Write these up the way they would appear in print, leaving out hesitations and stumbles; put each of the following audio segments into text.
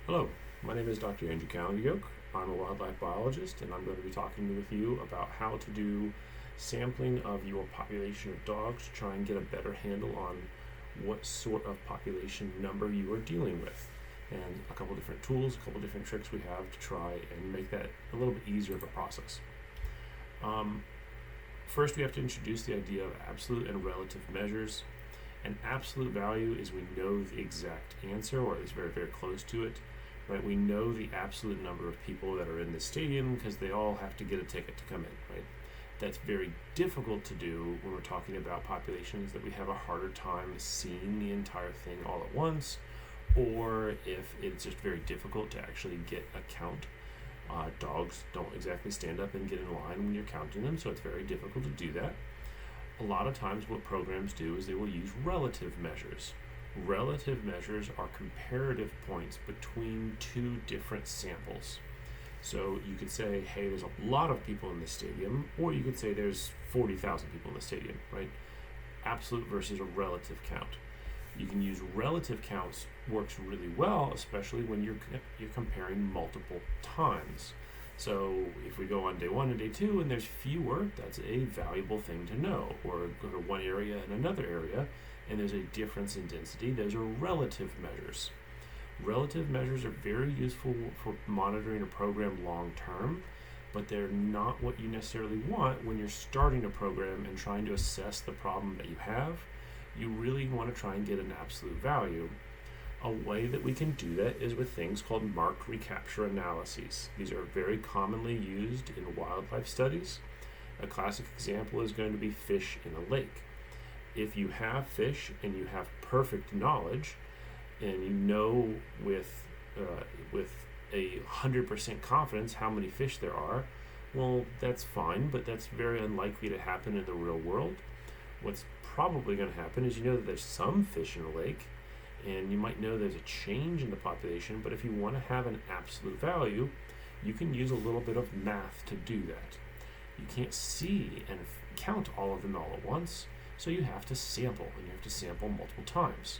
Hello, my name is Dr. Andrew Callagyoke. I'm a wildlife biologist, and I'm going to be talking with you about how to do sampling of your population of dogs to try and get a better handle on what sort of population number you are dealing with, and a couple different tools, a couple different tricks we have to try and make that a little bit easier of a process. First, we have to introduce the idea of absolute and relative measures. An absolute value is we know the exact answer, or at least very, very close to it. Right? We know the absolute number of people that are in the stadium because they all have to get a ticket to come in, right? That's very difficult to do when we're talking about populations that we have a harder time seeing the entire thing all at once, or if it's just very difficult to actually get a count. Dogs don't exactly stand up and get in line when you're counting them, so it's very difficult to do that. A lot of times what programs do is they will use relative measures. Relative measures are comparative points between two different samples. So you could say, hey, there's a lot of people in the stadium, or you could say there's 40,000 people in the stadium, right? Absolute versus a relative count. You can use relative counts, works really well, especially when you're comparing multiple times. So if we go on day one and day two and there's fewer, that's a valuable thing to know. Or go to one area and another area and there's a difference in density, those are relative measures. Relative measures are very useful for monitoring a program long term, but they're not what you necessarily want when you're starting a program and trying to assess the problem that you have. You really want to try and get an absolute value. A way that we can do that is with things called marked recapture analyses. These are very commonly used in wildlife studies. A classic example is going to be fish in a lake. If you have fish and you have perfect knowledge, and you know with 100% confidence how many fish there are, well, that's fine, but that's very unlikely to happen in the real world. What's probably going to happen is you know that there's some fish in a lake, and you might know there's a change in the population, but if you want to have an absolute value, you can use a little bit of math to do that. You can't see and count all of them all at once, so you have to sample, and you have to sample multiple times.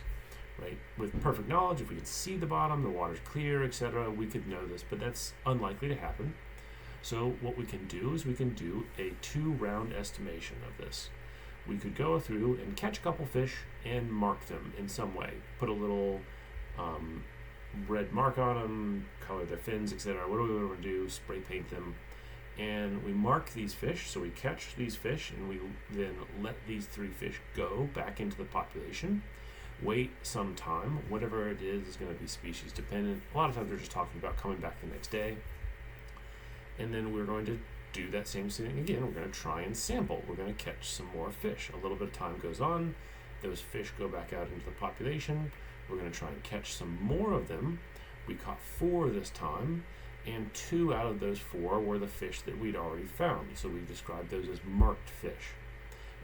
Right? With perfect knowledge, if we could see the bottom, the water's clear, etc., we could know this, but that's unlikely to happen. So what we can do is we can do a 2-round estimation of this. We could go through and catch a couple fish and mark them in some way. Put a little red mark on them, color their fins, etc. What do we want to do? Spray paint them. And we mark these fish, so we catch these fish, and we then let these 3 fish go back into the population. Wait some time. Whatever it is going to be species dependent. A lot of times we're just talking about coming back the next day. And then we're going to do that same thing again. We're going to try and sample. We're going to catch some more fish. A little bit of time goes on. Those fish go back out into the population. We're going to try and catch some more of them. We caught 4 this time, and 2 out of those 4 were the fish that we'd already found. So we described those as marked fish.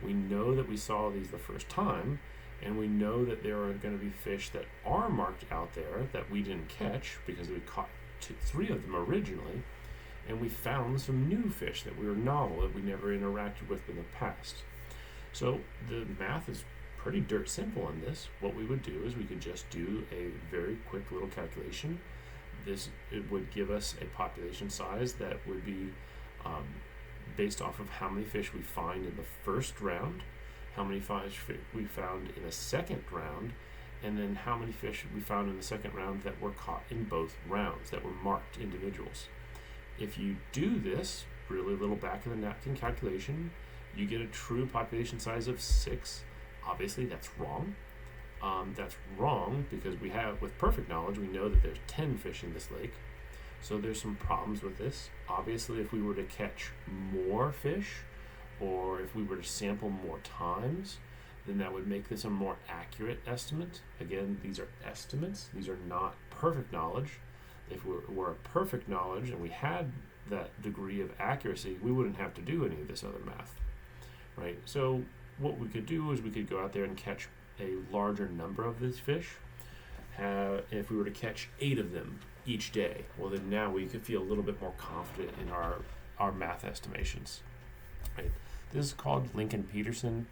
We know that we saw these the first time, and we know that there are going to be fish that are marked out there that we didn't catch because we caught 3 of them originally. And we found some new fish that were novel that we never interacted with in the past. So the math is pretty dirt simple on this. What we would do is we could just do a very quick little calculation. It would give us a population size that would be based off of how many fish we find in the first round, how many fish we found in the second round, and then how many fish we found in the second round that were caught in both rounds, that were marked individuals. If you do this really little back of the napkin calculation, you get a true population size of 6. Obviously, that's wrong. That's wrong because with perfect knowledge, we know that there's 10 fish in this lake. So there's some problems with this. Obviously, if we were to catch more fish, or if we were to sample more times, then that would make this a more accurate estimate. Again, these are estimates. These are not perfect knowledge. If we're a perfect knowledge and we had that degree of accuracy, we wouldn't have to do any of this other math, right? So what we could do is we could go out there and catch a larger number of these fish. If we were to catch 8 of them each day, well, then now we could feel a little bit more confident in our math estimations, right? This is called Lincoln-Peterson.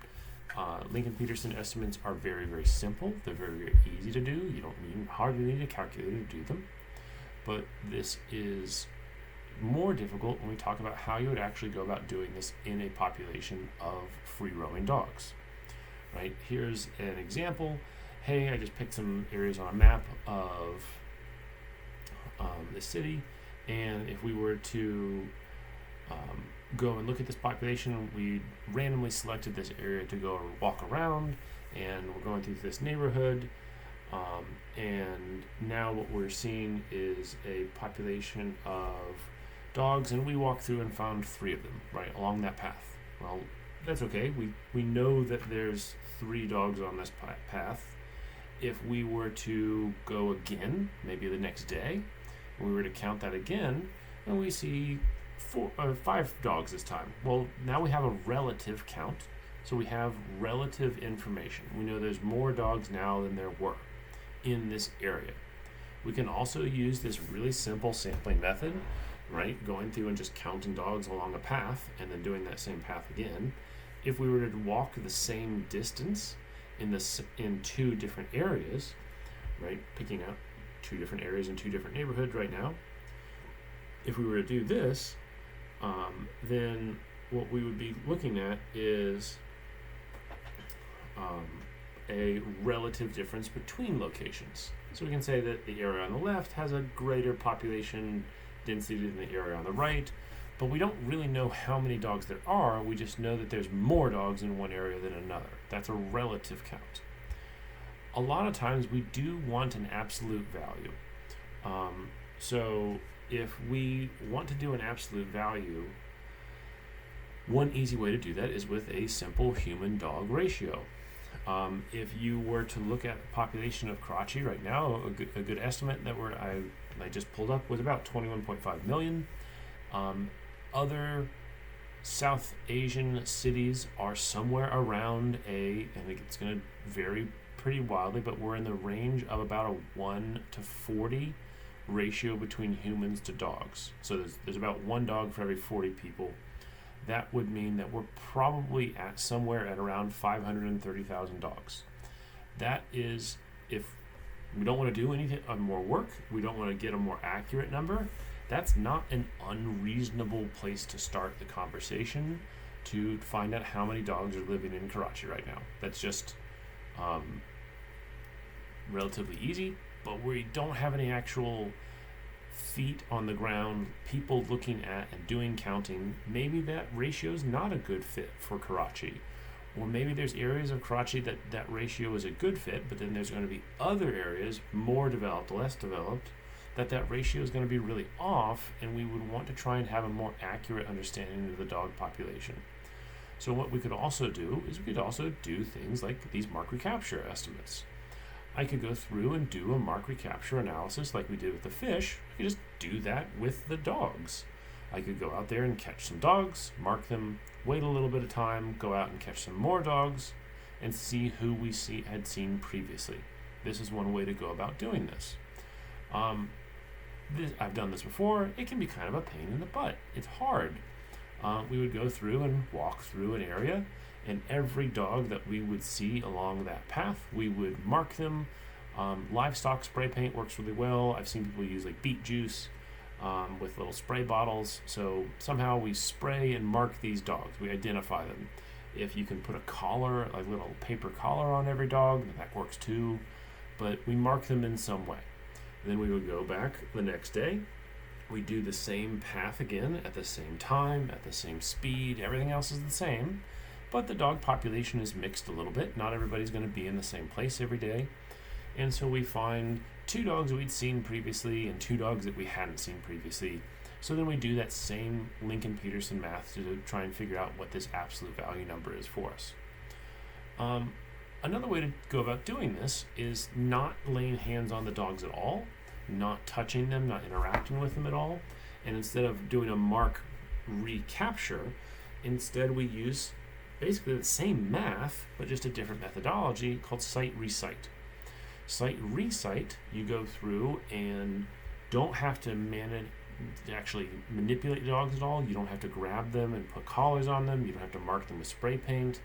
Lincoln-Peterson estimates are very, very simple. They're very, very easy to do. You don't hardly need a calculator to do them. but this is more difficult when we talk about how you would actually go about doing this in a population of free-roaming dogs. Right? Here's an example. Hey, I just picked some areas on a map of the city, and if we were to go and look at this population, we randomly selected this area to go walk around, and we're going through this neighborhood, and now what we're seeing is a population of dogs, and we walked through and found 3 of them right along that path. Well, that's okay. We know that there's 3 dogs on this path. If we were to go again, maybe the next day, and we were to count that again, and we see 5 dogs this time. Well, now we have a relative count, so we have relative information. We know there's more dogs now than there were in this area. We can also use this really simple sampling method, right? Going through and just counting dogs along a path and then doing that same path again. If we were to walk the same distance in 2 different areas, right? Picking out 2 different areas in 2 different neighborhoods right now. If we were to do this, then what we would be looking at is a relative difference between locations. So we can say that the area on the left has a greater population density than the area on the right, but we don't really know how many dogs there are. We just know that there's more dogs in one area than another. That's a relative count. A lot of times we do want an absolute value. So if we want to do an absolute value, one easy way to do that is with a simple human-dog ratio. If you were to look at the population of Karachi right now, a good estimate that I just pulled up was about 21.5 million. Other South Asian cities are somewhere around I think it's going to vary pretty wildly, but we're in the range of about a 1 to 40 ratio between humans to dogs. So there's about 1 dog for every 40 people. That would mean that we're probably at somewhere at around 530,000 dogs. That is, if we don't want to do anything more work, we don't want to get a more accurate number, that's not an unreasonable place to start the conversation to find out how many dogs are living in Karachi right now. That's just relatively easy, but we don't have any actual feet on the ground, people looking at and doing counting. Maybe that ratio is not a good fit for Karachi. Or maybe there's areas of Karachi that ratio is a good fit, but then there's going to be other areas, more developed, less developed, that ratio is going to be really off, and we would want to try and have a more accurate understanding of the dog population. So what we could also do is we could also do things like these mark recapture estimates. I could go through and do a mark recapture analysis like we did with the fish. I could just do that with the dogs. I could go out there and catch some dogs, mark them, wait a little bit of time, go out and catch some more dogs, and see who we had seen previously. This is one way to go about doing this. I've done this before. It can be kind of a pain in the butt. It's hard. We would go through and walk through an area, and every dog that we would see along that path, we would mark them. Livestock spray paint works really well. I've seen people use like beet juice with little spray bottles. So somehow we spray and mark these dogs. We identify them. If you can put a collar, like a little paper collar on every dog, that works too. But we mark them in some way. Then we would go back the next day. We do the same path again at the same time, at the same speed. Everything else is the same. But the dog population is mixed a little bit. Not everybody's going to be in the same place every day. And so we find 2 dogs we'd seen previously and 2 dogs that we hadn't seen previously. So then we do that same Lincoln-Peterson math to try and figure out what this absolute value number is for us. Another way to go about doing this is not laying hands on the dogs at all, not touching them, not interacting with them at all. And instead of doing a mark recapture, instead we use basically the same math, but just a different methodology called site recite. Site recite, you go through and don't have to actually manipulate dogs at all. You don't have to grab them and put collars on them. You don't have to mark them with spray paint.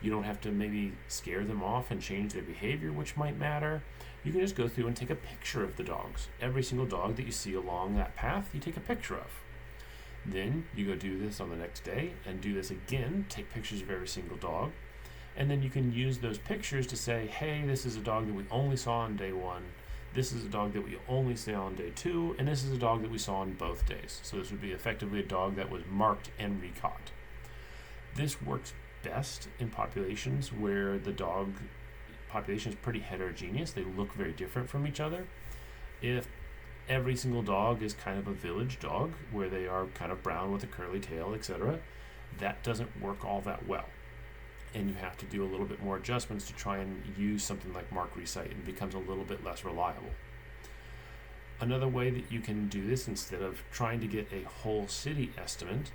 You don't have to maybe scare them off and change their behavior, which might matter. you can just go through and take a picture of the dogs. Every single dog that you see along that path, you take a picture of. Then you go do this on the next day and do this again, take pictures of every single dog. And then you can use those pictures to say, hey, this is a dog that we only saw on day 1. This is a dog that we only saw on day 2. And this is a dog that we saw on both days. So this would be effectively a dog that was marked and recaught. This works best in populations where the dog population is pretty heterogeneous. They look very different from each other. If every single dog is kind of a village dog, where they are kind of brown with a curly tail, etc., that doesn't work all that well. And you have to do a little bit more adjustments to try and use something like Mark Recite, and becomes a little bit less reliable. Another way that you can do this, instead of trying to get a whole city estimate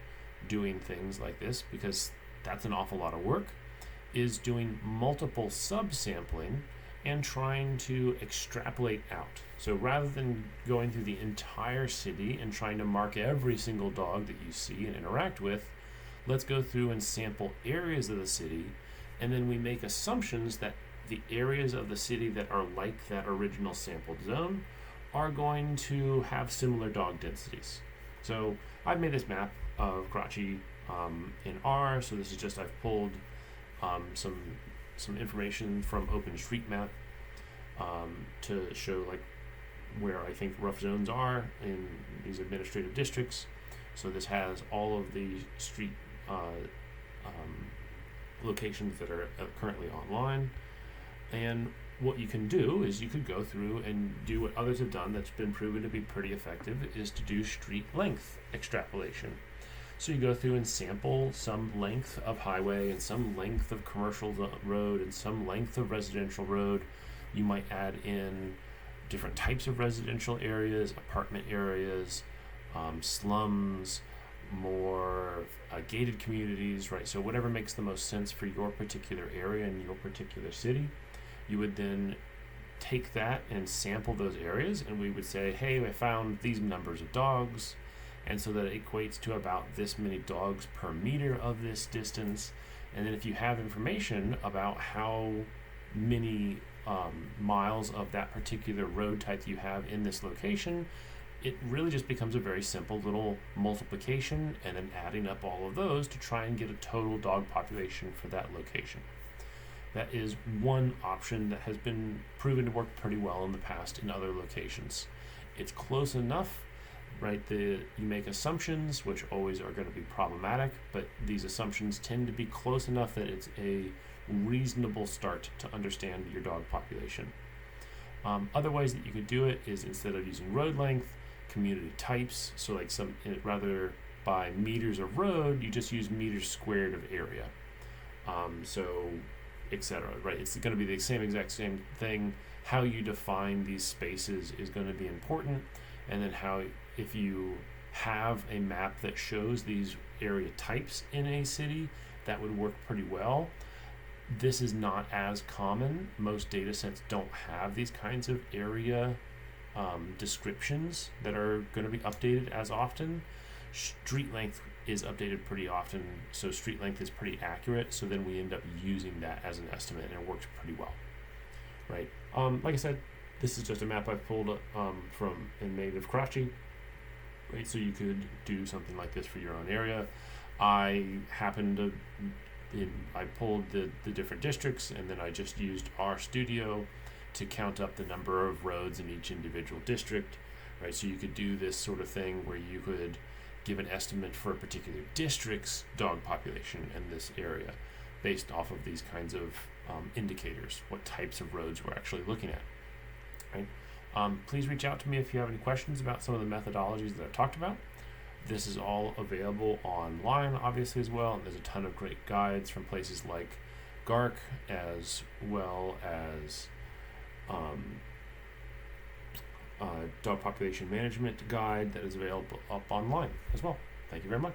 doing things like this, because that's an awful lot of work, is doing multiple subsampling and trying to extrapolate out. So rather than going through the entire city and trying to mark every single dog that you see and interact with, let's go through and sample areas of the city, and then we make assumptions that the areas of the city that are like that original sampled zone are going to have similar dog densities. So I've made this map of Karachi in R. So this is just, I've pulled some information from OpenStreetMap to show like where I think rough zones are in these administrative districts. So this has all of the street locations that are currently online. And what you can do is you could go through and do what others have done that's been proven to be pretty effective, is to do street length extrapolation. So you go through and sample some length of highway and some length of commercial road and some length of residential road. You might add in different types of residential areas, apartment areas, slums, more gated communities, right? So whatever makes the most sense for your particular area and your particular city, you would then take that and sample those areas, and we would say, hey, I found these numbers of dogs, and so that equates to about this many dogs per meter of this distance. And then if you have information about how many miles of that particular road type you have in this location, it really just becomes a very simple little multiplication and then adding up all of those to try and get a total dog population for that location. That is one option that has been proven to work pretty well in the past in other locations. It's close enough, right? You make assumptions, which always are going to be problematic, but these assumptions tend to be close enough that it's a reasonable start to understand your dog population. Other ways that you could do it is, instead of using road length, community types. So like rather by meters of road, you just use meters squared of area. So etc. Right? It's going to be the exact same thing. How you define these spaces is going to be important, and then how, if you have a map that shows these area types in a city, that would work pretty well. This is not as common. Most data sets don't have these kinds of area descriptions that are going to be updated as often. Street length is updated pretty often, so street length is pretty accurate, so then we end up using that as an estimate, and it works pretty well, right? Like I said, this is just a map I've pulled from and made of Karachi, right? So you could do something like this for your own area. I pulled the different districts, and then I just used RStudio to count up the number of roads in each individual district, right? So you could do this sort of thing where you could give an estimate for a particular district's dog population in this area based off of these kinds of indicators, what types of roads we're actually looking at, right? Please reach out to me if you have any questions about some of the methodologies that I've talked about. This is all available online, obviously, as well, and there's a ton of great guides from places like GARC, as well as dog population management guide that is available up online as well. Thank you very much.